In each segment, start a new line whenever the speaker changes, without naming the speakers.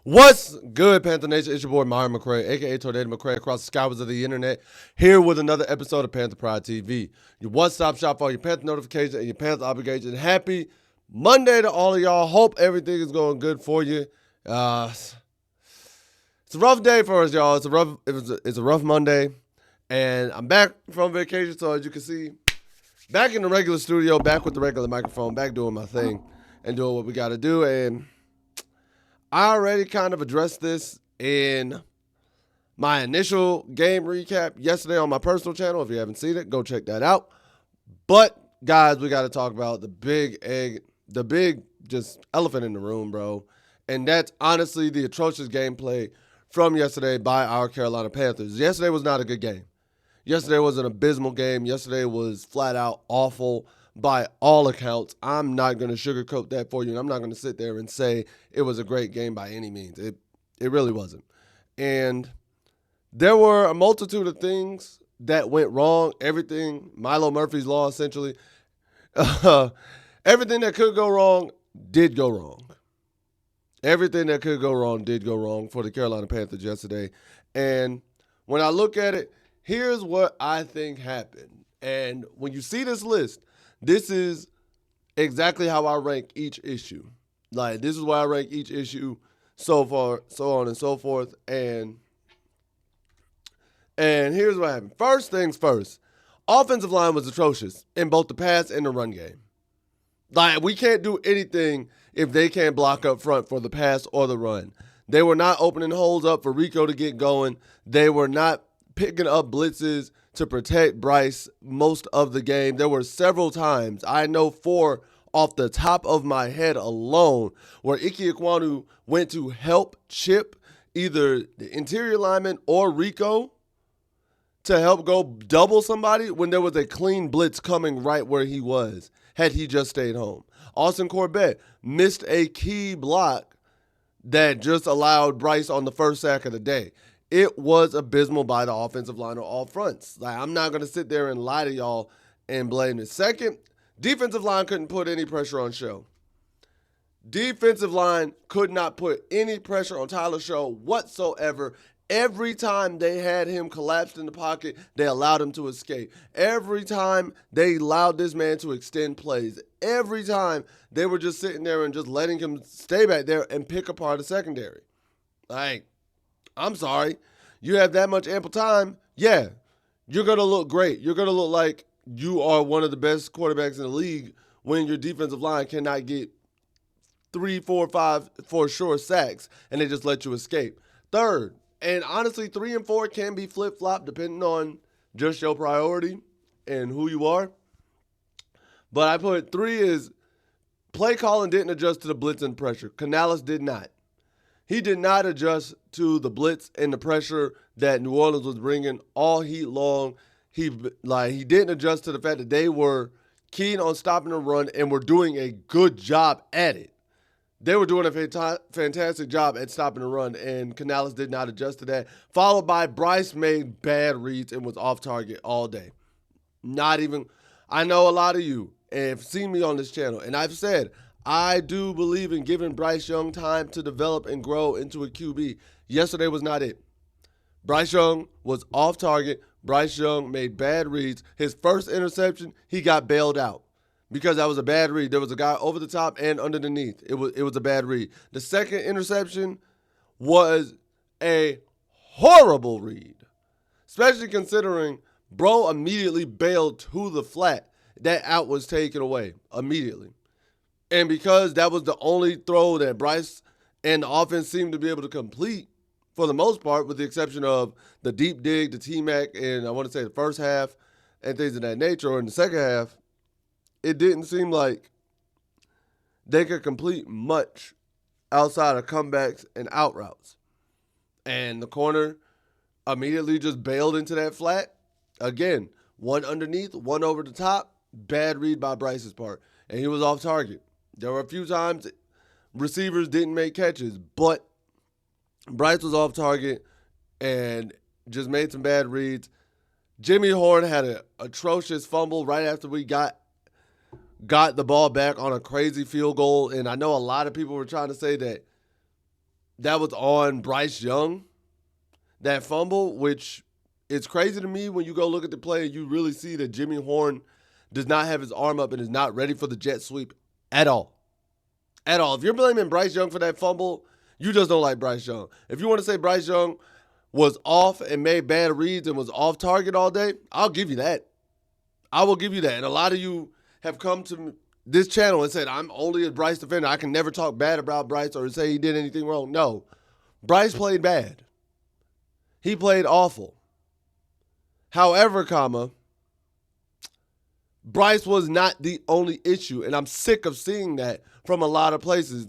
What's good, Panther Nation? It's your boy Myron McRae, aka Tornado McRae, across the skyways of the internet, here with another episode of Panther Pride TV, your one-stop shop for all your Panther notifications and your Panther obligations. Happy Monday to all of y'all. Hope everything is going good for you. Uh, it's a rough day for us, y'all. It's a rough Monday, and I'm back from vacation, so as you can see, back in the regular studio, back with the regular microphone, back doing my thing and doing what we got to do, and I already kind of addressed this in my initial game recap yesterday on my personal channel. If you haven't seen it, go check that out. But, guys, we got to talk about the big just elephant in the room, bro. And that's honestly the atrocious gameplay from yesterday by our Carolina Panthers. Yesterday was not a good game. Yesterday was an abysmal game. Yesterday was flat out awful by all accounts. I'm not going to sugarcoat that for you. And I'm not going to sit there and say it was a great game by any means. It really wasn't. And there were a multitude of things that went wrong. Everything, Milo Murphy's Law, essentially. Everything that could go wrong did go wrong. Everything that could go wrong did go wrong for the Carolina Panthers yesterday. And when I look at it, here's what I think happened. And when you see this list, this is exactly how I rank each issue. Like, this is why I rank each issue so far, so on and so forth. And here's what happened. First things first, offensive line was atrocious in both the pass and the run game. Like, we can't do anything if they can't block up front for the pass or the run. They were not opening holes up for Rico to get going. They were not picking up blitzes to protect Bryce most of the game. There were several times, I know 4 off the top of my head alone, where Ike Ekwonu went to help chip either the interior lineman or Rico to help go double somebody when there was a clean blitz coming right where he was, had he just stayed home. Austin Corbett missed a key block that just allowed Bryce on the first sack of the day. It was abysmal by the offensive line on all fronts. Like, I'm not going to sit there and lie to y'all and blame it. Second, defensive line couldn't put any pressure on Show. Defensive line could not put any pressure on Tyler Show whatsoever. Every time they had him collapsed in the pocket, they allowed him to escape. Every time they allowed this man to extend plays. Every time they were just sitting there and just letting him stay back there and pick apart the secondary. Like, I'm sorry. You have that much ample time, yeah, you're going to look great. You're going to look like you are one of the best quarterbacks in the league when your defensive line cannot get 3, 4, 5 for sure sacks and they just let you escape. Third, and honestly, 3 and 4 can be flip-flop depending on just your priority and who you are. But I put 3 is play calling didn't adjust to the blitz and pressure. Canales did not. He did not adjust to the blitz and the pressure that New Orleans was bringing all heat long. He didn't adjust to the fact that they were keen on stopping the run and were doing a good job at it. They were doing a fantastic job at stopping the run, and Canales did not adjust to that. Followed by Bryce made bad reads and was off target all day. Not even, I know a lot of you have seen me on this channel, and I've said, I do believe in giving Bryce Young time to develop and grow into a QB. Yesterday was not it. Bryce Young was off target. Bryce Young made bad reads. His first interception, he got bailed out because that was a bad read. There was a guy over the top and underneath. It was a bad read. The second interception was a horrible read, especially considering bro immediately bailed to the flat. That out was taken away immediately. And because that was the only throw that Bryce and the offense seemed to be able to complete for the most part, with the exception of the deep dig, the T-Mac, and I want to say the first half and things of that nature, or in the second half, it didn't seem like they could complete much outside of comebacks and out routes. And the corner immediately just bailed into that flat. Again, one underneath, one over the top. Bad read by Bryce's part. And he was off target. There were a few times receivers didn't make catches, but Bryce was off target and just made some bad reads. Jimmy Horn had an atrocious fumble right after we got the ball back on a crazy field goal. And I know a lot of people were trying to say that that was on Bryce Young, that fumble, which is crazy to me when you go look at the play and you really see that Jimmy Horn does not have his arm up and is not ready for the jet sweep at all. At all. If you're blaming Bryce Young for that fumble, you just don't like Bryce Young. If you want to say Bryce Young was off and made bad reads and was off target all day, I'll give you that. I will give you that. And a lot of you have come to this channel and said, I'm only a Bryce defender. I can never talk bad about Bryce or say he did anything wrong. No. Bryce played bad. He played awful. However, Bryce was not the only issue, and I'm sick of seeing that from a lot of places.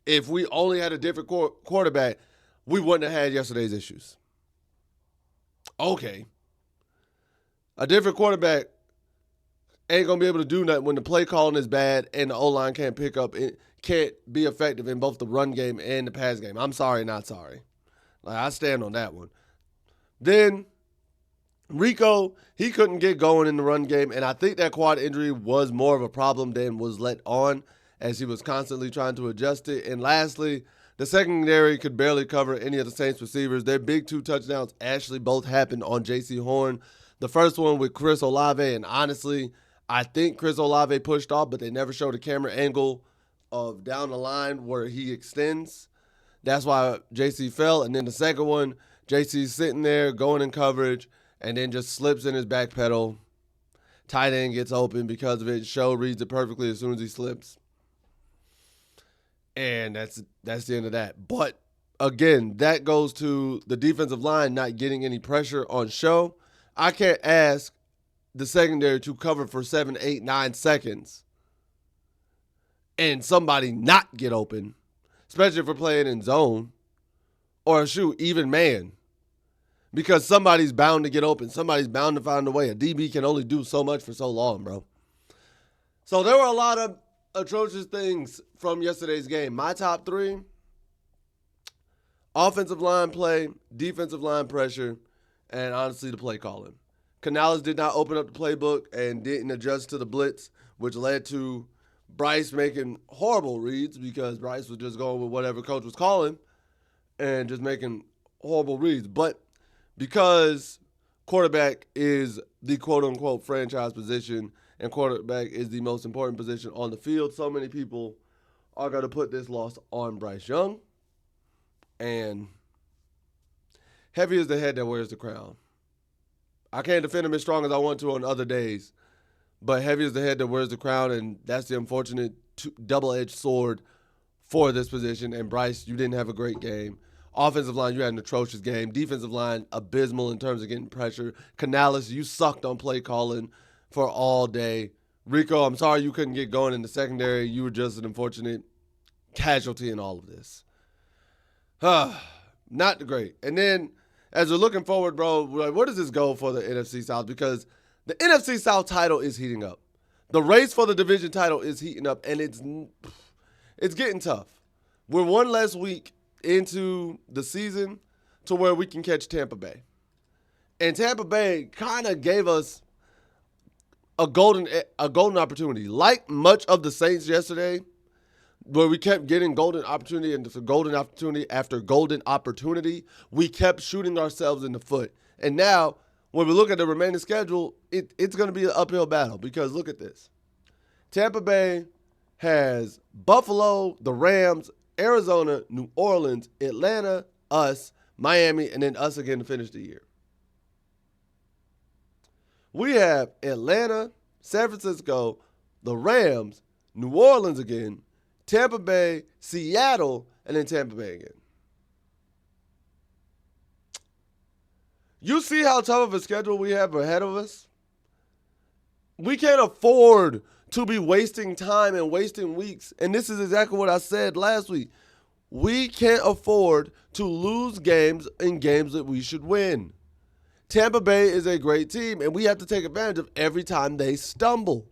If we only had a different quarterback, we wouldn't have had yesterday's issues. Okay. A different quarterback ain't going to be able to do nothing when the play calling is bad and the O-line can't pick up, it can't be effective in both the run game and the pass game. I'm sorry, not sorry. I stand on that one. Then Rico, he couldn't get going in the run game, and I think that quad injury was more of a problem than was let on as he was constantly trying to adjust it. And lastly, the secondary could barely cover any of the Saints receivers. Their big 2 touchdowns actually both happened on J.C. Horn. The first one with Chris Olave, and honestly, I think Chris Olave pushed off, but they never showed a camera angle of down the line where he extends. That's why J.C. fell. And then the second one, J.C.'s sitting there going in coverage and then just slips in his back pedal. Tight end gets open because of it. Show reads it perfectly as soon as he slips. And that's the end of that. But, again, that goes to the defensive line not getting any pressure on Show. I can't ask the secondary to cover for 7, 8, 9 seconds and somebody not get open, especially if we're playing in zone or, even man, because somebody's bound to get open. Somebody's bound to find a way. A DB can only do so much for so long, bro. So there were a lot of atrocious things from yesterday's game. My top 3, offensive line play, defensive line pressure, and honestly the play calling. Canales did not open up the playbook and didn't adjust to the blitz, which led to Bryce making horrible reads because Bryce was just going with whatever coach was calling and just making horrible reads. But because quarterback is the quote-unquote franchise position and quarterback is the most important position on the field, so many people are going to put this loss on Bryce Young. And heavy is the head that wears the crown. I can't defend him as strong as I want to on other days, but heavy is the head that wears the crown, and that's the unfortunate double-edged sword for this position. And Bryce, you didn't have a great game. Offensive line, you had an atrocious game. Defensive line, abysmal in terms of getting pressure. Canales, you sucked on play calling for all day. Rico, I'm sorry you couldn't get going in the secondary. You were just an unfortunate casualty in all of this. Not great. And then, as we're looking forward, bro, where does this go for the NFC South? Because the NFC South title is heating up. The race for the division title is heating up, and it's getting tough. We're one less week into the season to where we can catch Tampa Bay. And Tampa Bay kind of gave us a golden opportunity. Like much of the Saints yesterday, where we kept getting golden opportunity and golden opportunity after golden opportunity, we kept shooting ourselves in the foot. And now, when we look at the remaining schedule, it's going to be an uphill battle because look at this. Tampa Bay has Buffalo, the Rams, Arizona, New Orleans, Atlanta, us, Miami, and then us again to finish the year. We have Atlanta, San Francisco, the Rams, New Orleans again, Tampa Bay, Seattle, and then Tampa Bay again. You see how tough of a schedule we have ahead of us? We can't afford to be wasting time and wasting weeks. And this is exactly what I said last week. We can't afford to lose games in games that we should win. Tampa Bay is a great team, and we have to take advantage of every time they stumble.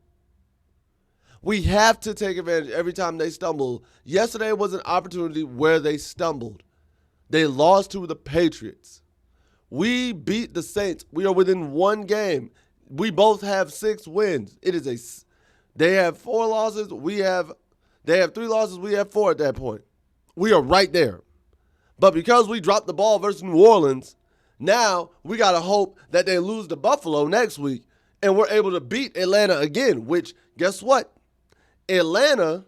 We have to take advantage every time they stumble. Yesterday was an opportunity where they stumbled. They lost to the Patriots. We beat the Saints. We are within one game. We both have 6 wins. They have 4 losses. They have 3 losses. We have 4 at that point. We are right there. But because we dropped the ball versus New Orleans, now we got to hope that they lose to Buffalo next week and we're able to beat Atlanta again, which, guess what? Atlanta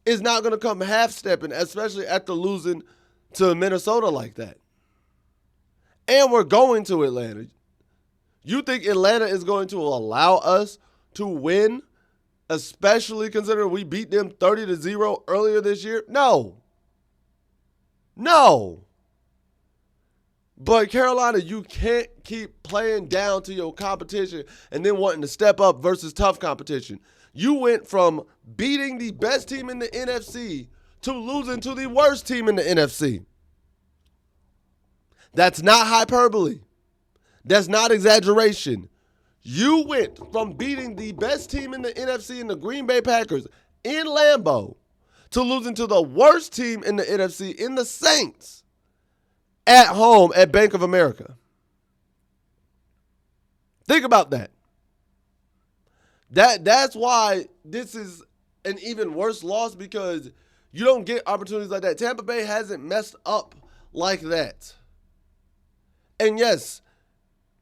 is not going to come half-stepping, especially after losing to Minnesota like that. And we're going to Atlanta. You think Atlanta is going to allow us to win, especially considering we beat them 30-0 earlier this year? No. But Carolina, you can't keep playing down to your competition and then wanting to step up versus tough competition. You went from beating the best team in the NFC to losing to the worst team in the NFC. That's not hyperbole. That's not exaggeration. You went from beating the best team in the NFC in the Green Bay Packers in Lambeau to losing to the worst team in the NFC in the Saints at home at Bank of America. Think about that. That's why this is an even worse loss, because you don't get opportunities like that. Tampa Bay hasn't messed up like that. And yes,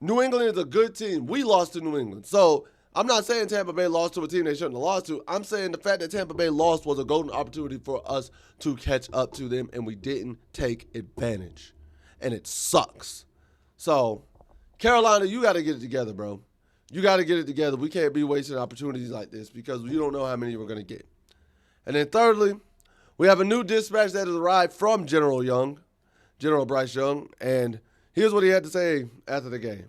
New England is a good team. We lost to New England. So I'm not saying Tampa Bay lost to a team they shouldn't have lost to. I'm saying the fact that Tampa Bay lost was a golden opportunity for us to catch up to them, and we didn't take advantage. And it sucks. So, Carolina, you got to get it together, bro. You got to get it together. We can't be wasting opportunities like this because you don't know how many we're going to get. And then thirdly, we have a new dispatch that has arrived from General Bryce Young, and here's what he had to say after the game.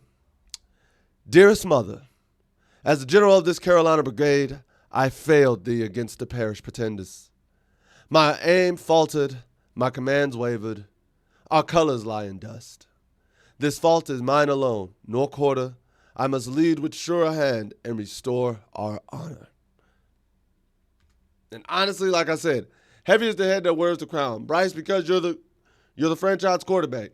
Dearest mother, as the general of this Carolina brigade, I failed thee against the parish pretenders. My aim faltered, my commands wavered, our colors lie in dust. This fault is mine alone, nor quarter. I must lead with surer hand and restore our honor. And honestly, like I said, heavy is the head that wears the crown. Bryce, because you're the franchise quarterback.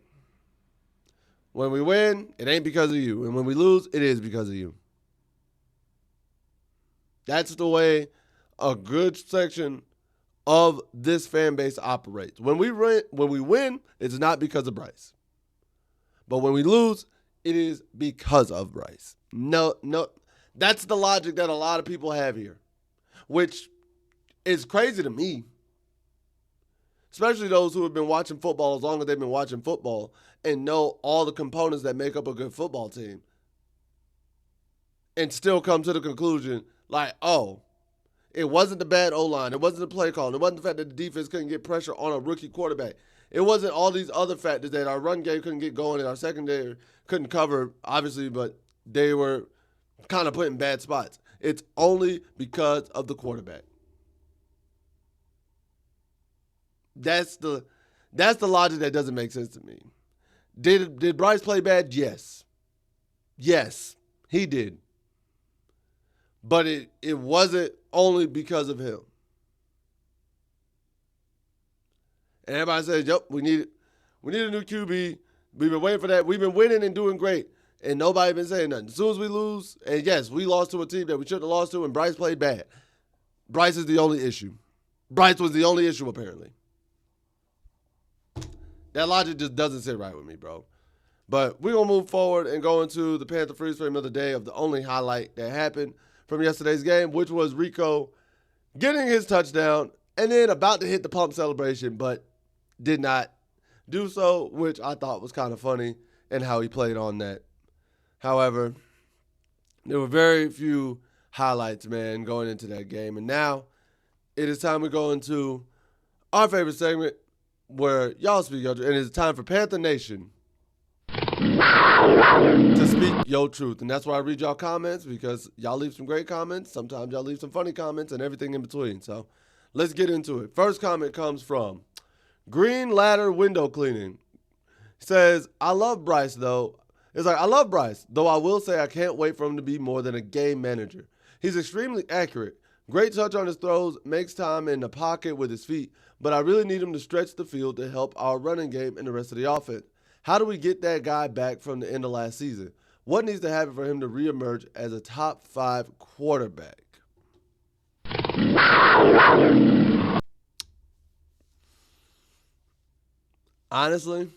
When we win, it ain't because of you. And when we lose, it is because of you. That's the way a good section of this fan base operates. When we win, it's not because of Bryce. But when we lose, it is because of Bryce. No, that's the logic that a lot of people have here, which is crazy to me, especially those who have been watching football as long as they've been watching football and know all the components that make up a good football team, and still come to the conclusion like, oh, it wasn't the bad O-line, it wasn't the play call, it wasn't the fact that the defense couldn't get pressure on a rookie quarterback. It wasn't all these other factors that our run game couldn't get going and our secondary couldn't cover, obviously, but they were kind of put in bad spots. It's only because of the quarterback. That's the logic that doesn't make sense to me. Did Bryce play bad? Yes. Yes, he did. But it wasn't only because of him. And everybody says, yep, we need a new QB. We've been waiting for that. We've been winning and doing great. And nobody been saying nothing. As soon as we lose, and yes, we lost to a team that we shouldn't have lost to, and Bryce played bad. Bryce is the only issue. Bryce was the only issue, apparently. That logic just doesn't sit right with me, bro. But we're going to move forward and go into the Panther freeze frame of the day of the only highlight that happened from yesterday's game, which was Rico getting his touchdown and then about to hit the pump celebration, but did not do so, which I thought was kind of funny and how he played on that. However, there were very few highlights, man, going into that game. And now it is time we go into our favorite segment where y'all speak your truth. And it's time for Panther Nation to speak your truth. And that's why I read y'all comments, because y'all leave some great comments. Sometimes y'all leave some funny comments and everything in between. So let's get into it. First comment comes from Green Ladder Window Cleaning. Says, I love Bryce, though. It's like, I love Bryce, though I will say I can't wait for him to be more than a game manager. He's extremely accurate. Great touch on his throws, makes time in the pocket with his feet, but I really need him to stretch the field to help our running game and the rest of the offense. How do we get that guy back from the end of last season? What needs to happen for him to reemerge as a top 5 quarterback? Honestly,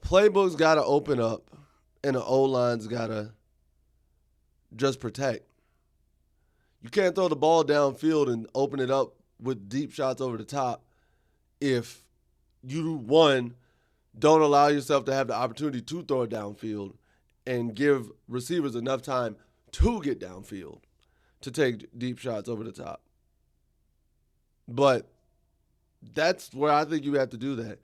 playbook's got to open up, and the O-line's got to just protect. You can't throw the ball downfield and open it up with deep shots over the top if you, one, don't allow yourself to have the opportunity to throw it downfield and give receivers enough time to get downfield to take deep shots over the top. But that's where I think you have to do that.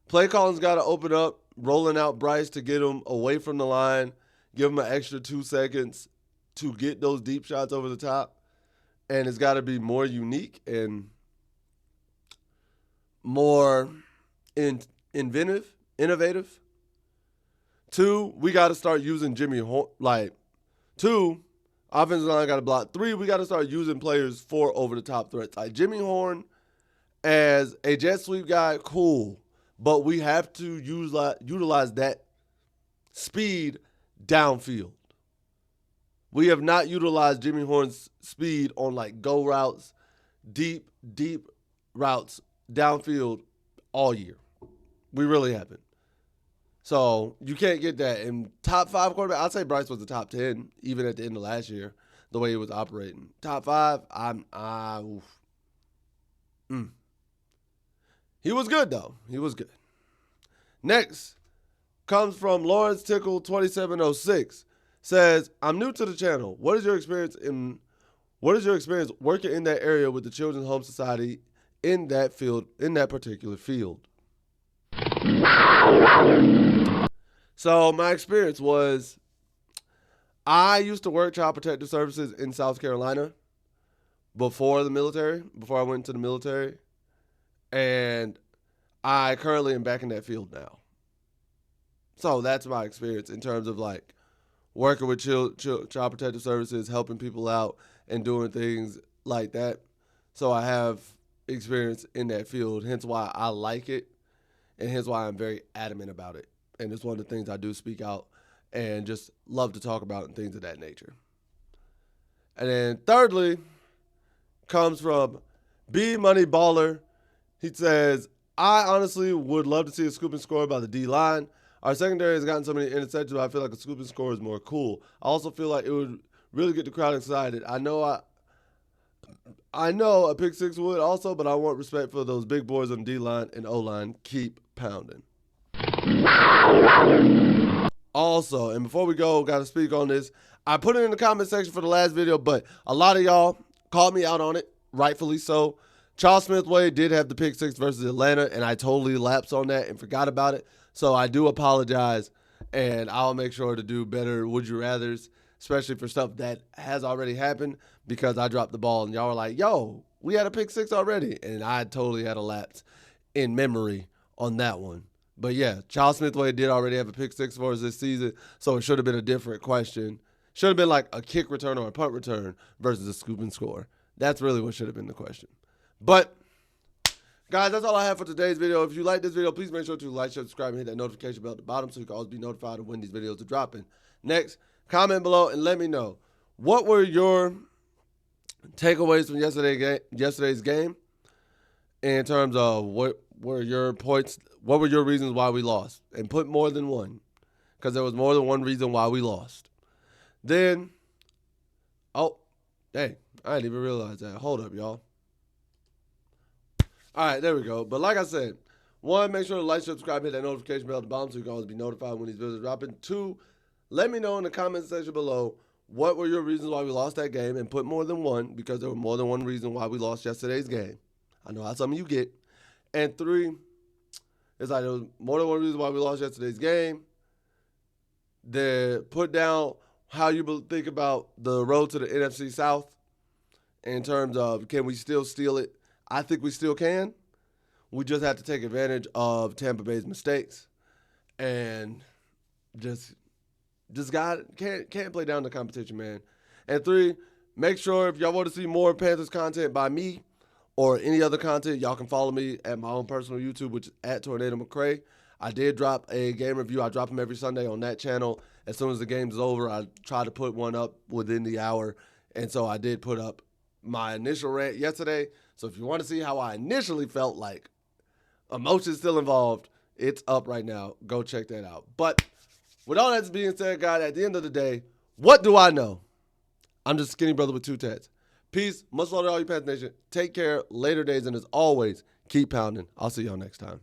Play calling's got to open up, rolling out Bryce to get him away from the line, give him an extra 2 seconds to get those deep shots over the top. And it's got to be more unique and more innovative. 2, we got to start using Jimmy Horn. 2, offensive line got to block. 3, we got to start using players for over-the-top threats. Like Jimmy Horn as a jet sweep guy, cool. But we have to utilize that speed downfield. We have not utilized Jimmy Horn's speed on go routes, deep routes downfield all year. We really haven't. So you can't get that. In top 5 quarterback, I'd say Bryce was the top 10, even at the end of last year, the way he was operating. Top 5, He was good, though. He was good. Next comes from Lawrence Tickle 2706. Says, I'm new to the channel. What is your experience working in that area with the Children's Home Society in that particular field? So my experience was, I used to work Child Protective Services in South Carolina before I went into the military. And I currently am back in that field now. So that's my experience in terms of working with Child Protective Services, helping people out, and doing things like that. So I have experience in that field, hence why I like it, and hence why I'm very adamant about it. And it's one of the things I do speak out and just love to talk about and things of that nature. And then thirdly comes from B Money Baller. He says, I honestly would love to see a scoop and score by the D-line. Our secondary has gotten so many interceptions, but I feel like a scoop and score is more cool. I also feel like it would really get the crowd excited. I know a pick six would also, but I want respect for those big boys on D-line and O-line. Keep pounding. Also, and before we go, got to speak on this. I put it in the comment section for the last video, but a lot of y'all called me out on it, rightfully so. Charles Smith-Wade did have the pick six versus Atlanta, and I totally lapsed on that and forgot about it. So I do apologize, and I'll make sure to do better would you rathers, especially for stuff that has already happened, because I dropped the ball and y'all were like, yo, we had a pick six already. And I totally had a lapse in memory on that one. But yeah, Charles Smith-Wade did already have a pick six for us this season, so it should have been a different question. Should have been like a kick return or a punt return versus a scoop and score. That's really what should have been the question. But, guys, that's all I have for today's video. If you like this video, please make sure to like, share, subscribe, and hit that notification bell at the bottom so you can always be notified of when these videos are dropping. Next, comment below and let me know, what were your takeaways from yesterday's game in terms of what were your points, what were your reasons why we lost? And put more than one, because there was more than one reason why we lost. Then, oh, dang, I didn't even realize that. Hold up, y'all. All right, there we go. But like I said, 1, make sure to like, subscribe, hit that notification bell at the bottom so you can always be notified when these videos are dropping. 2, let me know in the comment section below what were your reasons why we lost that game, and put more than one, because there were more than one reason why we lost yesterday's game. I know how some of you get. And 3, it's like there was more than one reason why we lost yesterday's game. Then put down how you think about the road to the NFC South in terms of, can we still steal it? I think we still can. We just have to take advantage of Tampa Bay's mistakes, and just can't play down the competition, man. And 3, make sure if y'all want to see more Panthers content by me or any other content, y'all can follow me at my own personal YouTube, which is at Tornado McRae. I did drop a game review. I drop them every Sunday on that channel. As soon as the game's over, I try to put one up within the hour, and so I did put up my initial rant yesterday. So if you want to see how I initially felt, like emotions still involved, it's up right now. Go check that out. But with all that being said, guys, at the end of the day, what do I know? I'm just a skinny brother with two tats. Peace. Much love to all you Panther Nation. Take care. Later days. And as always, keep pounding. I'll see y'all next time.